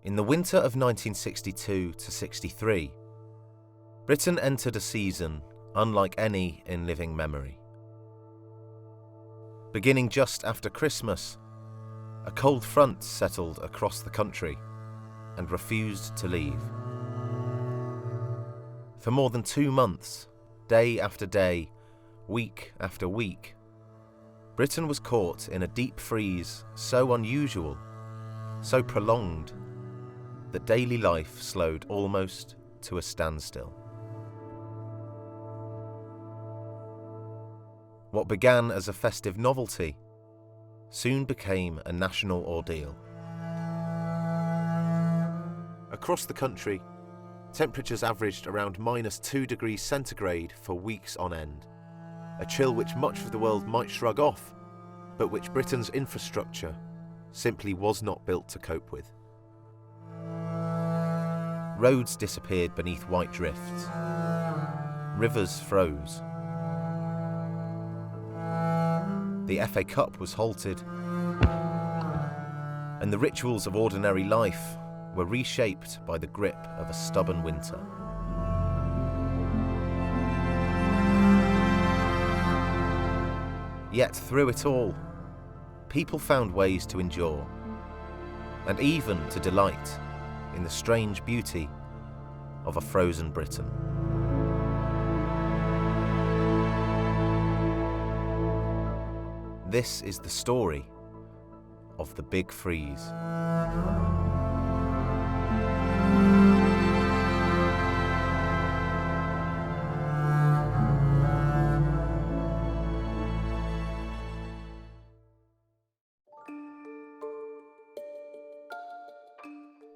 In the winter of 1962 to 63, Britain entered a season unlike any in living memory. Beginning just after Christmas, a cold front settled across the country and refused to leave. For more than 2 months, day after day, week after week, Britain was caught in a deep freeze so unusual, so prolonged, that daily life slowed almost to a standstill. What began as a festive novelty soon became a national ordeal. Across the country, temperatures averaged around -2 degrees centigrade for weeks on end, a chill which much of the world might shrug off, but which Britain's infrastructure simply was not built to cope with. Roads disappeared beneath white drifts. Rivers froze. The FA Cup was halted, and the rituals of ordinary life were reshaped by the grip of a stubborn winter. Yet through it all, people found ways to endure, and even to delight in the strange beauty of a frozen Britain. This is the story of the Big Freeze.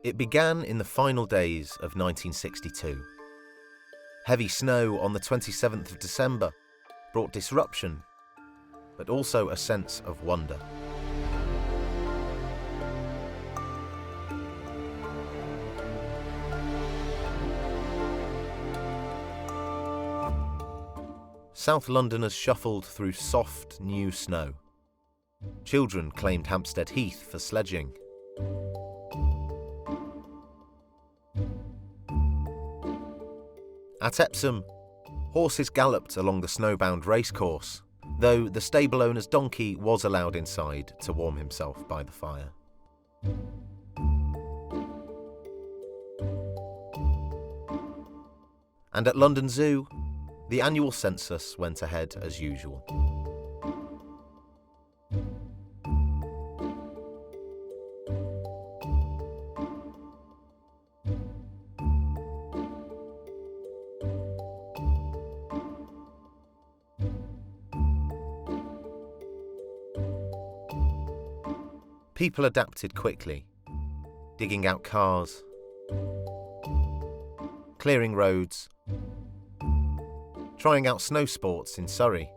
It began in the final days of 1962. Heavy snow on the 27th of December brought disruption, but also a sense of wonder. South Londoners shuffled through soft, new snow. Children claimed Hampstead Heath for sledging. At Epsom, horses galloped along the snowbound racecourse, though the stable owner's donkey was allowed inside to warm himself by the fire. And at London Zoo, the annual census went ahead as usual. People adapted quickly, digging out cars, clearing roads, trying out snow sports in Surrey.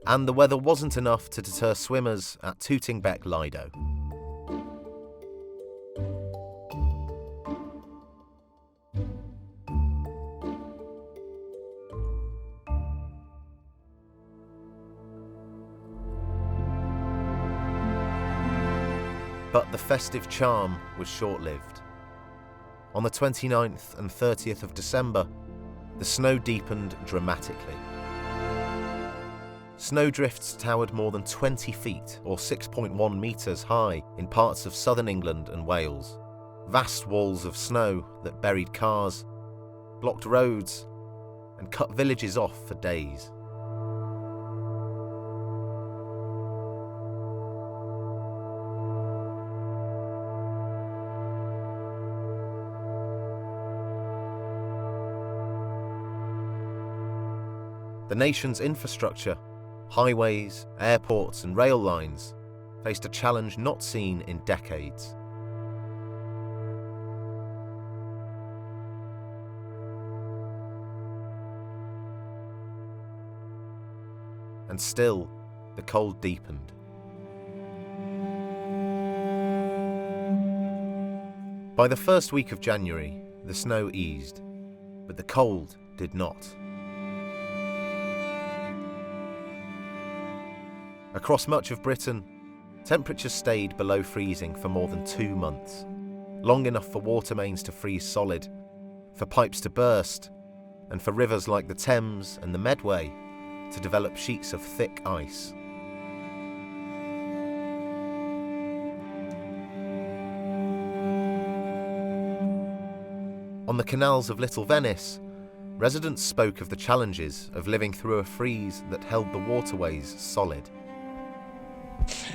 And the weather wasn't enough to deter swimmers at Tootingbeck Lido. But the festive charm was short-lived. On the 29th and 30th of December, the snow deepened dramatically. Snowdrifts towered more than 20 feet, or 6.1 metres high, in parts of southern England and Wales. Vast walls of snow that buried cars, blocked roads, and cut villages off for days. The nation's infrastructure, highways, airports and rail lines, faced a challenge not seen in decades. And still, the cold deepened. By the first week of January, the snow eased, but the cold did not. Across much of Britain, temperatures stayed below freezing for more than 2 months, long enough for water mains to freeze solid, for pipes to burst, and for rivers like the Thames and the Medway to develop sheets of thick ice. On the canals of Little Venice, residents spoke of the challenges of living through a freeze that held the waterways solid.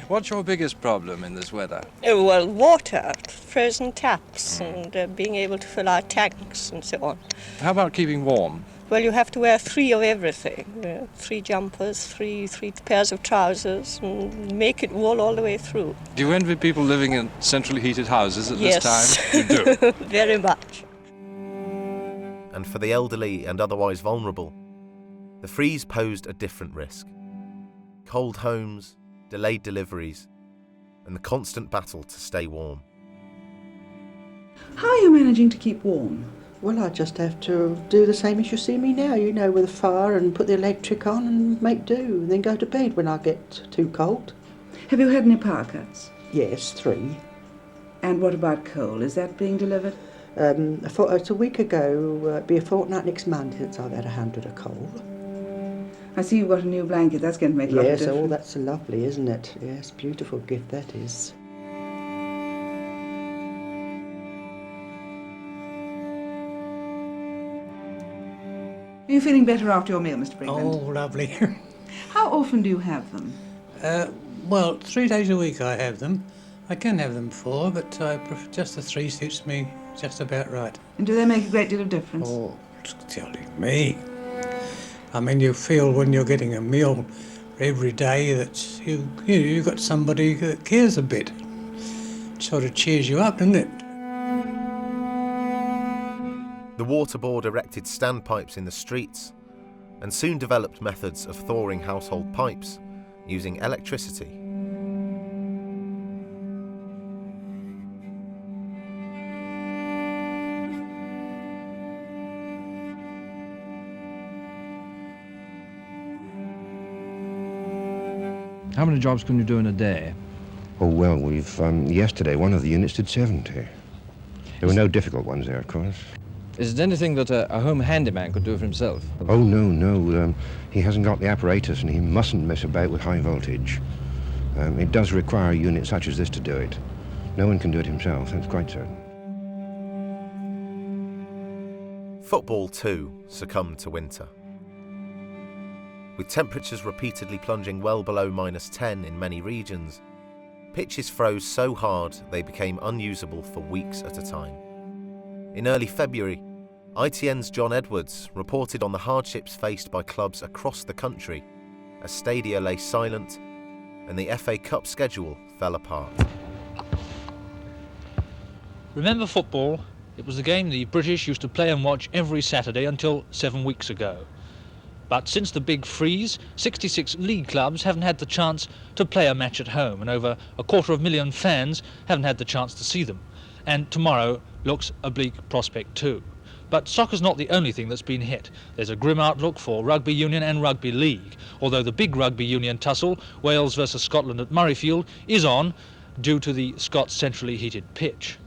What's your biggest problem in this weather? Oh, well, water, frozen taps, and being able to fill our tanks and so on. How about keeping warm? Well, you have to wear 3 of everything. 3 jumpers, three pairs of trousers, and make it all the way through. Do you envy people living in centrally heated houses at Yes. this time? You do? Very much. And for the elderly and otherwise vulnerable, the freeze posed a different risk. Cold homes, delayed deliveries, and the constant battle to stay warm. How are you managing to keep warm? Well, I just have to do the same as you see me now, you know, with a fire and put the electric on and make do, and then go to bed when I get too cold. Have you had any power cuts? Yes, 3. And what about coal? Is that being delivered? It's a week ago, it'll be a fortnight next Monday since I've had 100 of coal. I see you've got a new blanket. That's going to make a lot of Yes, difference. oh, that's lovely, isn't it? Yes, beautiful gift that is. Are you feeling better after your meal, Mr. Freeland? Oh, lovely. How often do you have them? Well, 3 days a week I have them. I can have them 4, but just the 3 suits me just about right. And do they make a great deal of difference? Oh, it's telling me. I mean, you feel when you're getting a meal every day that you've got somebody that cares a bit. It sort of cheers you up, doesn't it? The water board erected standpipes in the streets and soon developed methods of thawing household pipes using electricity. How many jobs can you do in a day? Oh, well, we've, yesterday one of the units did 70. There were no difficult ones there, of course. Is it anything that a home handyman could do for himself? Oh, no, he hasn't got the apparatus and he mustn't mess about with high voltage. It does require a unit such as this to do it. No one can do it himself, that's quite certain. Football, too, succumbed to winter. With temperatures repeatedly plunging well below -10 in many regions, pitches froze so hard they became unusable for weeks at a time. In early February, ITN's John Edwards reported on the hardships faced by clubs across the country as stadia lay silent and the FA Cup schedule fell apart. Remember football? It was the game the British used to play and watch every Saturday until 7 weeks ago. But since the big freeze, 66 league clubs haven't had the chance to play a match at home, and over 250,000 fans haven't had the chance to see them. And tomorrow looks a bleak prospect too. But soccer's not the only thing that's been hit. There's a grim outlook for rugby union and rugby league, although the big rugby union tussle, Wales versus Scotland at Murrayfield, is on due to the Scots centrally heated pitch.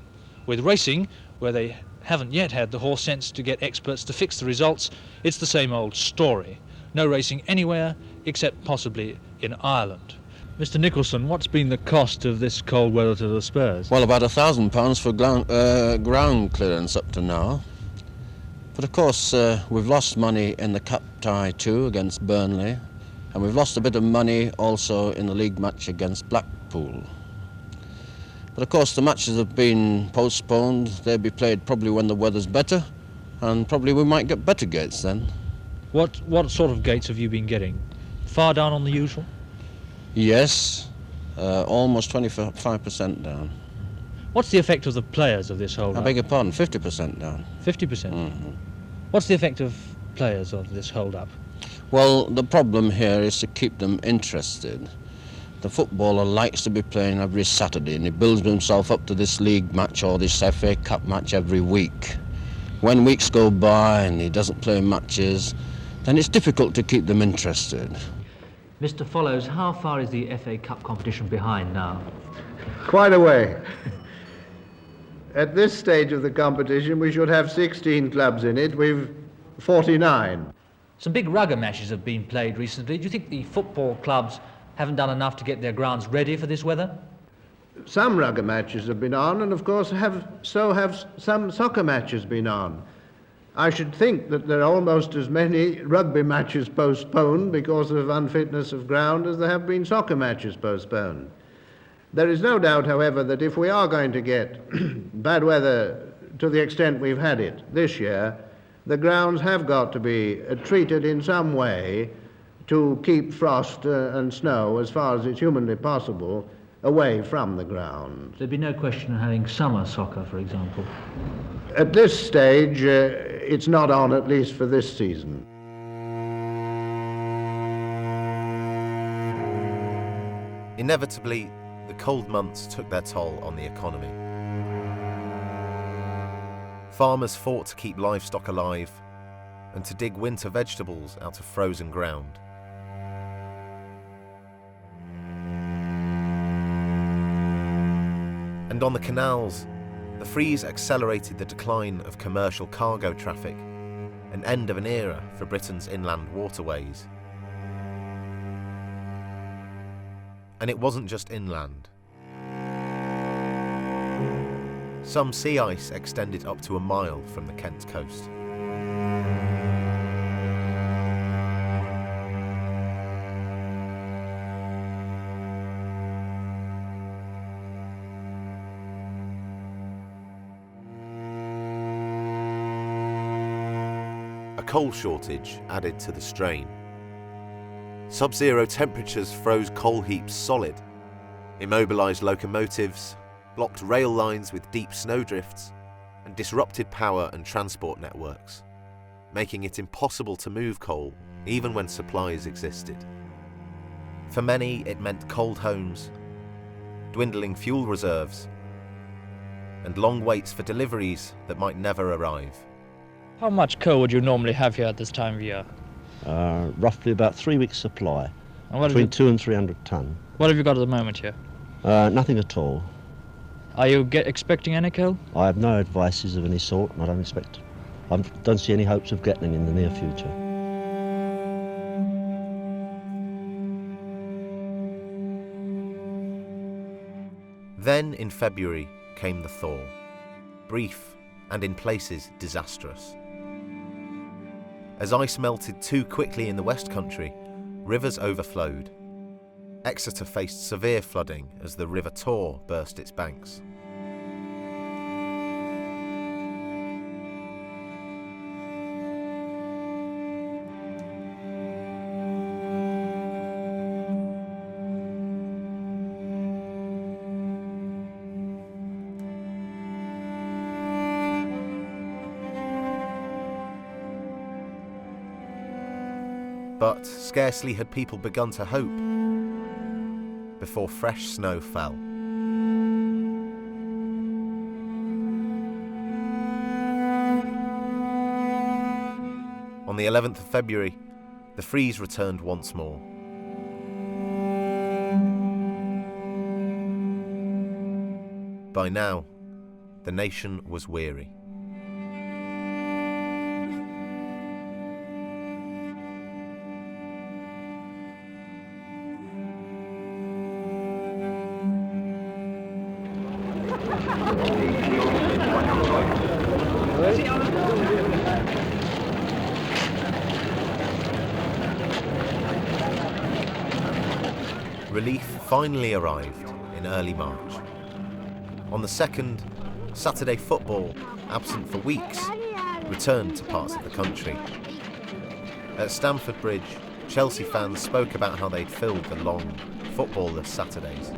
With racing, where they haven't yet had the horse sense to get experts to fix the results, it's the same old story. No racing anywhere except possibly in Ireland. Mr. Nicholson, what's been the cost of this cold weather to the Spurs? Well, about £1,000 for ground clearance up to now. But of course, we've lost money in the cup tie too against Burnley, and we've lost a bit of money also in the league match against Blackpool. But of course, the matches have been postponed. They'll be played probably when the weather's better, and probably we might get better gates then. What sort of gates have you been getting? Far down on the usual? Yes, almost 25% down. What's the effect of the players of this hold-up? I beg your pardon, 50% down. 50%? Mm-hmm. What's the effect of players of this hold-up? Well, the problem here is to keep them interested. The footballer likes to be playing every Saturday, and he builds himself up to this league match or this FA Cup match every week. When weeks go by and he doesn't play matches, then it's difficult to keep them interested. Mr. Follows, how far is the FA Cup competition behind now? Quite a way. At this stage of the competition, we should have 16 clubs in it. We've 49. Some big rugger matches have been played recently. Do you think the football clubs haven't done enough to get their grounds ready for this weather? Some rugger matches have been on, and of course so have some soccer matches been on. I should think that there are almost as many rugby matches postponed because of unfitness of ground as there have been soccer matches postponed. There is no doubt, however, that if we are going to get bad weather to the extent we've had it this year, the grounds have got to be treated in some way to keep frost and snow, as far as it's humanly possible, away from the ground. There'd be no question of having summer soccer, for example. At this stage, it's not on, at least for this season. Inevitably, the cold months took their toll on the economy. Farmers fought to keep livestock alive and to dig winter vegetables out of frozen ground. And on the canals, the freeze accelerated the decline of commercial cargo traffic, an end of an era for Britain's inland waterways. And it wasn't just inland. Some sea ice extended up to a mile from the Kent coast. A coal shortage added to the strain. Sub-zero temperatures froze coal heaps solid, immobilised locomotives, blocked rail lines with deep snowdrifts, and disrupted power and transport networks, making it impossible to move coal even when supplies existed. For many, it meant cold homes, dwindling fuel reserves, and long waits for deliveries that might never arrive. How much coal would you normally have here at this time of year? Roughly about 3 weeks' supply, and between 200 and 300 tonne. What have you got at the moment here? Nothing at all. Are you expecting any coal? I have no advices of any sort, and I don't see any hopes of getting in the near future. Then in February came the thaw, brief and in places disastrous. As ice melted too quickly in the West Country, rivers overflowed. Exeter faced severe flooding as the River Thaw burst its banks. But scarcely had people begun to hope before fresh snow fell. On the 11th of February, the freeze returned once more. By now, the nation was weary. Relief finally arrived in early March. On the 2nd, Saturday football, absent for weeks, returned to parts of the country. At Stamford Bridge, Chelsea fans spoke about how they'd filled the long, footballless Saturdays.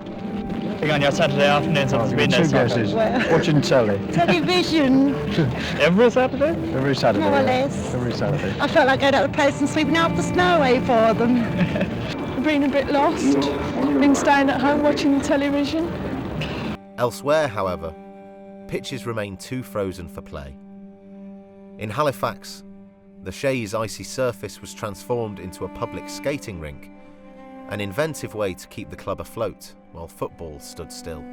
On your Saturday afternoons, I've been there. Two guesses. Watching telly. Television. Every Saturday? Every Saturday. More or yeah. less. Every Saturday. I felt like going out of the place and sweeping out the snow away for them. I've been a bit lost. Been staying at home watching the television. Elsewhere, however, pitches remained too frozen for play. In Halifax, the Shay's icy surface was transformed into a public skating rink, an inventive way to keep the club afloat while football stood still.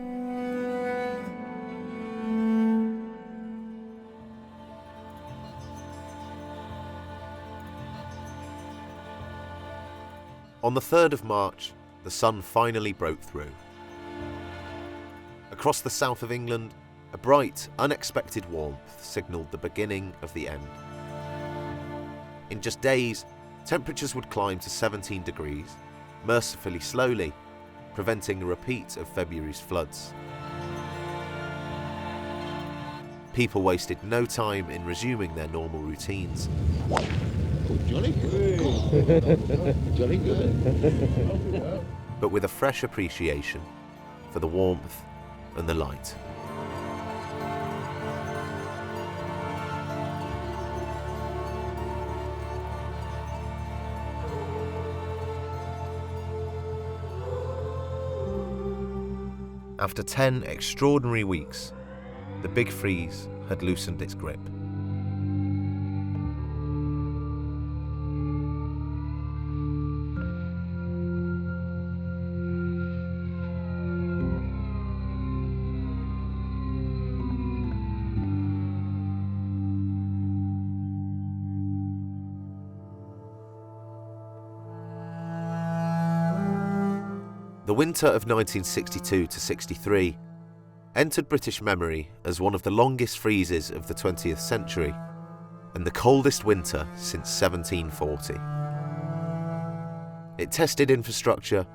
On the 3rd of March, the sun finally broke through. Across the south of England, a bright, unexpected warmth signalled the beginning of the end. In just days, temperatures would climb to 17 degrees, mercifully slowly, preventing a repeat of February's floods. People wasted no time in resuming their normal routines. Jolly good. Jolly good. But with a fresh appreciation for the warmth and the light. After 10 extraordinary weeks, the big freeze had loosened its grip. The winter of 1962 to 63 entered British memory as one of the longest freezes of the 20th century and the coldest winter since 1740. It tested infrastructure,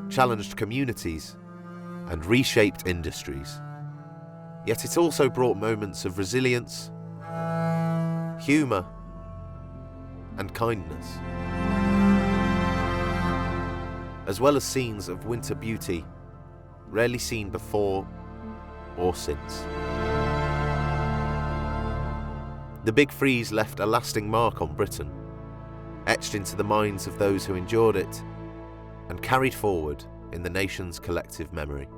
challenged communities, and reshaped industries. Yet it also brought moments of resilience, humour, and kindness, as well as scenes of winter beauty rarely seen before or since. The Big Freeze left a lasting mark on Britain, etched into the minds of those who endured it and carried forward in the nation's collective memory.